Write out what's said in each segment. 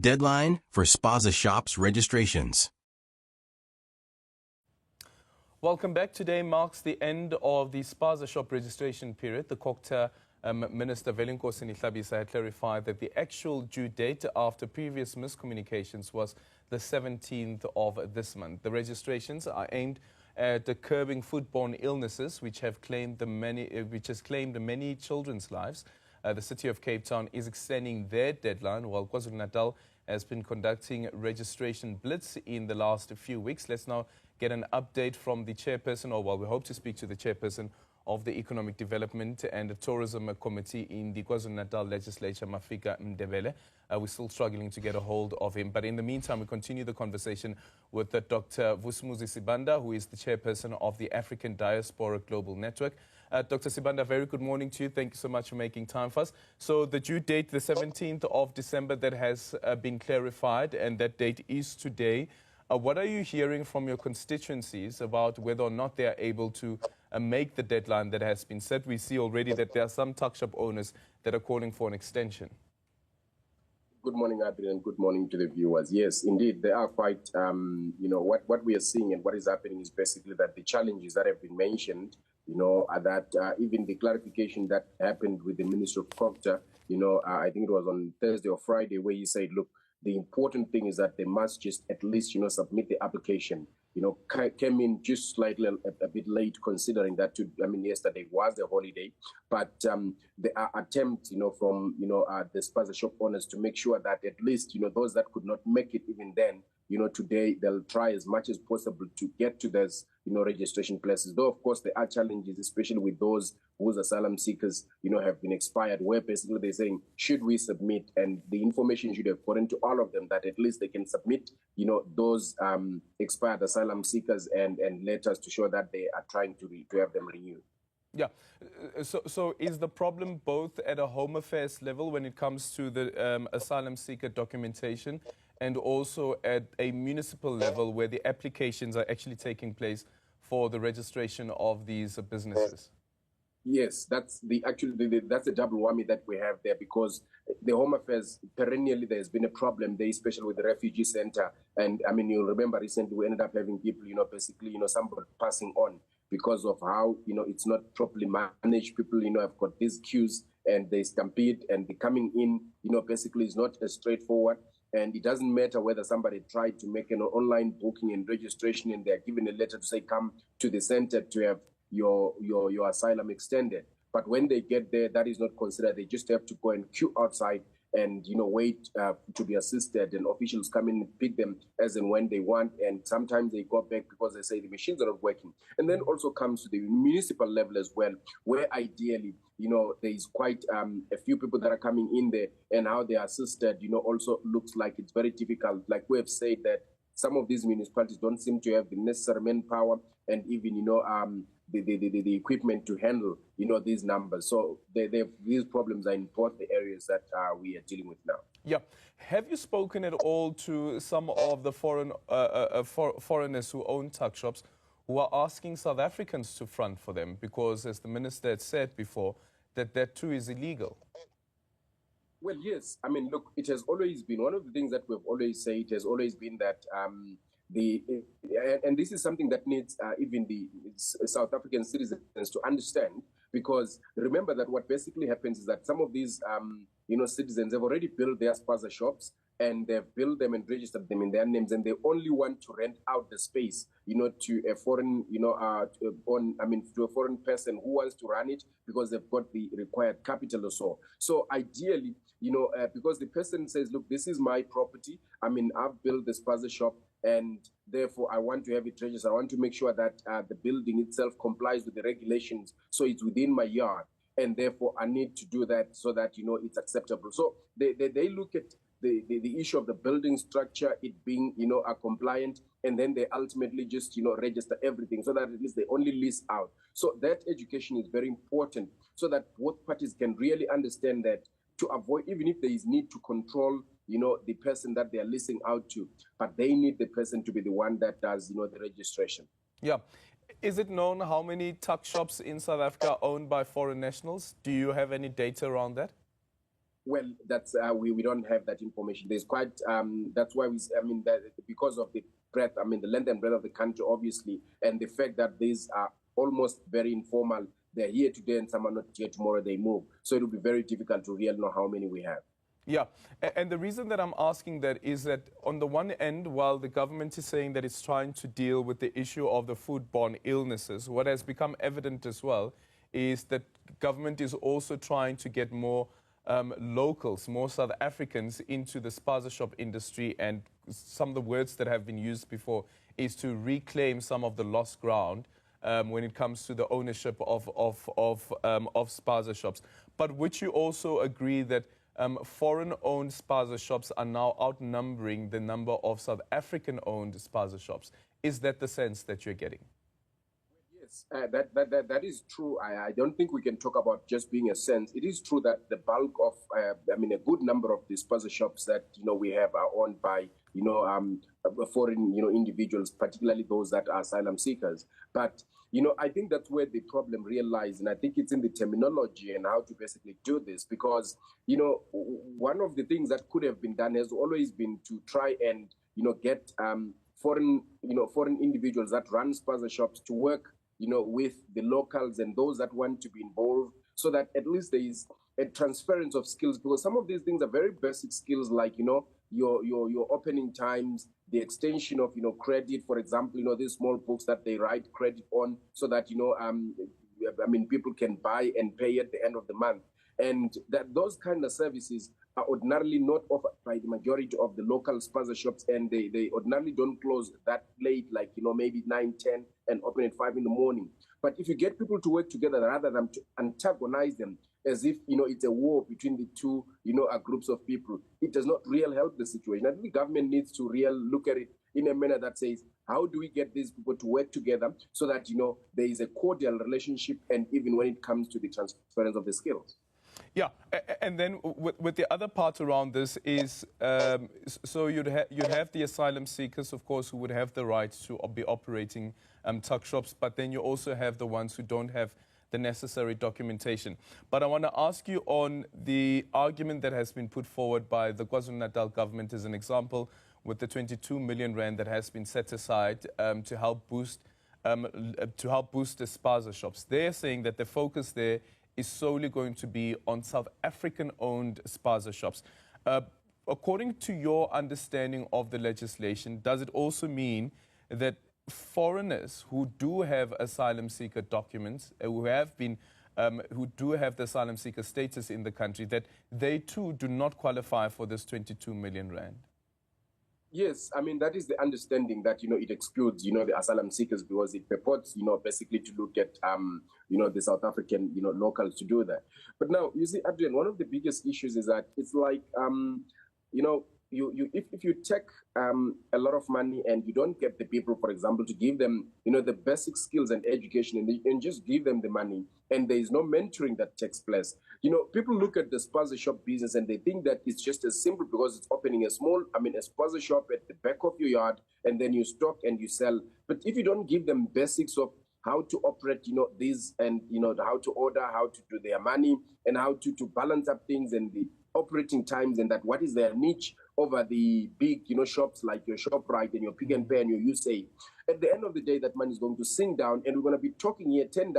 Deadline for Spaza shops registrations. Welcome back. Today marks the end of the Spaza shop registration period. The Kokta Minister Velinkosi Nihlabisa had clarified that the actual due date after previous miscommunications was the 17th of this month. The registrations are aimed at curbing foodborne illnesses, which has claimed many children's lives. The city of Cape Town is extending their deadline, while KwaZulu-Natal has been conducting registration blitz in the last few weeks. Let's now get an update from the chairperson, we hope to speak to the chairperson of the Economic Development and Tourism Committee in the KwaZulu-Natal Legislature, Mafika Mdebele. We're still struggling to get a hold of him. But in the meantime, we continue the conversation with Dr. Vusumuzi Sibanda, who is the chairperson of the African Diaspora Global Network. Dr. Sibanda, very good morning to you. Thank you so much for making time for us. So the due date, the 17th of December, that has been clarified, and that date is today. What are you hearing from your constituencies about whether or not they are able to make the deadline that has been set? We see already that there are some tuck shop owners that are calling for an extension. Good morning, Adrian. Good morning to the viewers. Yes, indeed, they are quite, what we are seeing and what is happening is basically that the challenges that have been mentioned, are that even the clarification that happened with the Minister of Culture, I think it was on Thursday or Friday, where he said, look, the important thing is that they must just at least, submit the application. Came in just slightly a bit late, considering that, yesterday was a holiday. But the attempt, from, the Spaza shop owners to make sure that at least, those that could not make it even then, today they'll try as much as possible to get to those, registration places. Though, of course, there are challenges, especially with those whose asylum seekers, have been expired, where basically they're saying, should we submit? And the information should have gotten to all of them that at least they can submit, those expired asylum seekers and letters to show that they are trying to have them renewed. Yeah. So is the problem both at a Home Affairs level when it comes to the asylum seeker documentation, and also at a municipal level where the applications are actually taking place for the registration of these businesses? Yes, that's that's a double whammy that we have there, because the Home Affairs, perennially there's been a problem there, especially with the refugee center. And you'll remember recently we ended up having people, basically, somebody passing on because of how, it's not properly managed. People, have got these queues and they stampede, and the coming in, basically is not as straightforward. And it doesn't matter whether somebody tried to make an online booking and registration and they're given a letter to say, come to the center to have your asylum extended. But when they get there, that is not considered. They just have to go and queue outside and, wait to be assisted, and officials come in and pick them as and when they want. And sometimes they go back because they say the machines are not working. And then also comes to the municipal level as well, where ideally, there is quite a few people that are coming in there, and how they are assisted, also looks like it's very difficult. Like we have said, that some of these municipalities don't seem to have the necessary manpower and even, the equipment to handle, these numbers. So these problems are in both the areas that we are dealing with now. Yeah. Have you spoken at all to some of the foreigners who own tuck shops, who are asking South Africans to front for them? Because, as the minister had said before, that too is illegal. Well, yes. Look, it has always been one of the things that we've always said. It has always been that and this is something that needs even the South African citizens to understand, because remember that what basically happens is that some of these citizens have already built their Spaza shops, and they've built them and registered them in their names, and they only want to rent out the space, to a foreign, to a foreign person who wants to run it because they've got the required capital or so. So ideally, because the person says, look, this is my property. I've built the Spaza shop, and therefore I want to have it registered. I want to make sure that the building itself complies with the regulations, so it's within my yard, and therefore I need to do that so that, it's acceptable. So they look at the issue of the building structure, it being, compliant, and then they ultimately just, register everything so that at least they only lease out. So that education is very important, so that both parties can really understand that, to avoid, even if there is need to control, the person that they are leasing out to, but they need the person to be the one that does, the registration. Yeah. Is it known how many tuck shops in South Africa are owned by foreign nationals? Do you have any data around that? Well, that's we don't have that information. There's quite that's why that because of the breadth, the length and breadth of the country, obviously, and the fact that these are almost very informal. They're here today and some are not here tomorrow. They move, so it will be very difficult to really know how many we have. Yeah, and the reason that I'm asking that is that on the one end, while the government is saying that it's trying to deal with the issue of the foodborne illnesses, what has become evident as well is that government is also trying to get more locals, more South Africans into the Spaza shop industry, and some of the words that have been used before is to reclaim some of the lost ground when it comes to the ownership of Spaza shops. But would you also agree that foreign-owned Spaza shops are now outnumbering the number of South African-owned Spaza shops? Is that the sense that you're getting? Yes, that is true. I don't think we can talk about just being a sense. It is true that the bulk of, a good number of the Spaza shops that we have are owned by foreign individuals, particularly those that are asylum seekers. But I think that's where the problem really lies, and I think it's in the terminology and how to basically do this. Because one of the things that could have been done has always been to try and get foreign individuals that run Spaza shops to work with the locals and those that want to be involved, so that at least there is a transference of skills. Because some of these things are very basic skills, like your opening times, the extension of credit, for example, these small books that they write credit on, so that people can buy and pay at the end of the month. And that those kind of services are ordinarily not offered by the majority of the local Spaza shops, and they ordinarily don't close that late, like maybe 9, 10, and open at 5 in the morning. But if you get people to work together rather than to antagonize them, as if it's a war between the two groups of people, it does not really help the situation. I think the government needs to really look at it in a manner that says, how do we get these people to work together so that there is a cordial relationship, and even when it comes to the transference of the skills. Yeah, and then with the other part around this is, so you'd have the asylum seekers, of course, who would have the right to be operating tuck shops, but then you also have the ones who don't have the necessary documentation. But I want to ask you on the argument that has been put forward by the KwaZulu-Natal government as an example, with the 22 million rand that has been set aside to help boost the Spaza shops. They're saying that the focus there is solely going to be on South African-owned Spaza shops. According to your understanding of the legislation, does it also mean that foreigners who do have asylum seeker documents, who do have the asylum seeker status in the country, that they too do not qualify for this 22 million rand? Yes, that is the understanding, that it excludes the asylum seekers, because it purports basically to look at the South African locals to do that. But now, you see, Adrian, one of the biggest issues is that it's like if you take a lot of money and you don't get the people, for example, to give them the basic skills and education, and just give them the money, and there is no mentoring that takes place. People look at the Spaza shop business and they think that it's just as simple, because it's opening a Spaza shop at the back of your yard, and then you stock and you sell. But if you don't give them basics of how to operate, these, and how to order, how to do their money, and how to balance up things, and the operating times, and that what is their niche over the big shops like your ShopRite and your Pick n Pay and your USAID. At the end of the day, that money is going to sink down, and we're going to be talking here 10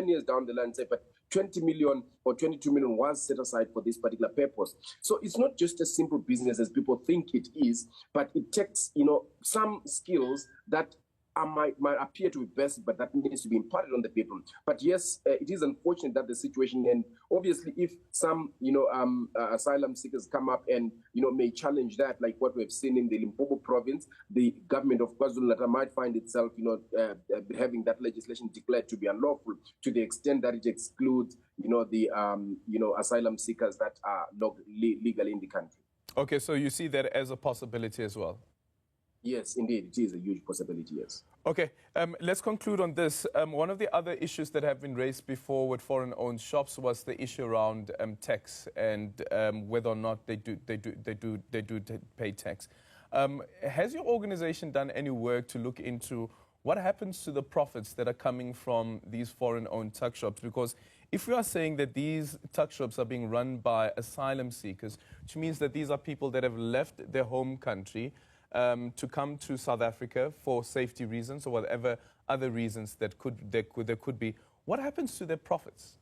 years down the line, say, but 20 million or 22 million was set aside for this particular purpose. So it's not just a simple business as people think it is, but it takes some skills that might appear to be best, but that needs to be imparted on the people. But yes, it is unfortunate that the situation, and obviously if some asylum seekers come up and may challenge that, like what we've seen in the Limpopo province, the government of KwaZulu-Natal might find itself having that legislation declared to be unlawful, to the extent that it excludes the asylum seekers that are legally in the country. Okay, so you see that as a possibility as well? Yes, indeed, it is a huge possibility, yes. Okay, let's conclude on this. One of the other issues that have been raised before with foreign-owned shops was the issue around tax, and whether or not they do pay tax. Has your organization done any work to look into what happens to the profits that are coming from these foreign-owned tuck shops? Because if we are saying that these tuck shops are being run by asylum seekers, which means that these are people that have left their home country to come to South Africa for safety reasons or whatever other reasons that there could be, what happens to their profits?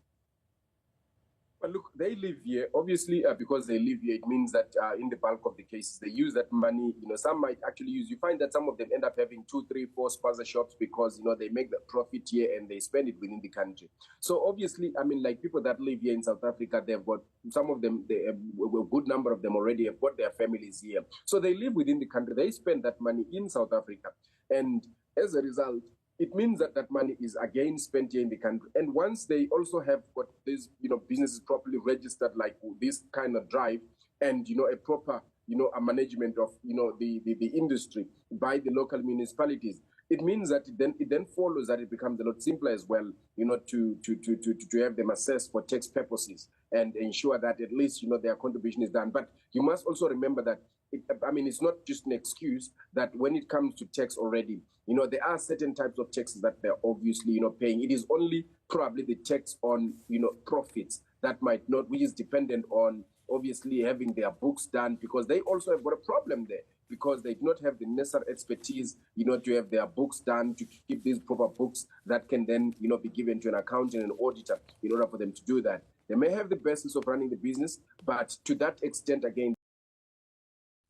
Well, look, they live here. Obviously, because they live here, it means that in the bulk of the cases, they use that money. Some might actually use. You find that some of them end up having 2, 3, 4 Spaza shops because, they make the profit here and they spend it within the country. So obviously, like people that live here in South Africa, they've got, some of them, a good number of them already have got their families here. So they live within the country. They spend that money in South Africa. And as a result, it means that that money is again spent here in the country. And once they also have got these, businesses properly registered, like this kind of drive, and, a proper, a management of, the industry by the local municipalities, it means that it then follows that it becomes a lot simpler as well, to have them assessed for tax purposes and ensure that at least, their contribution is done. But you must also remember that it's not just an excuse that when it comes to tax already, there are certain types of taxes that they're obviously, paying. It is only probably the tax on, profits that might not, which is dependent on obviously having their books done, because they also have got a problem there because they do not have the necessary expertise, to have their books done, to keep these proper books that can then, be given to an accountant and an auditor in order for them to do that. They may have the basis of running the business, but to that extent, again.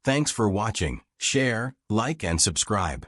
Thanks for watching. Share, like, and subscribe.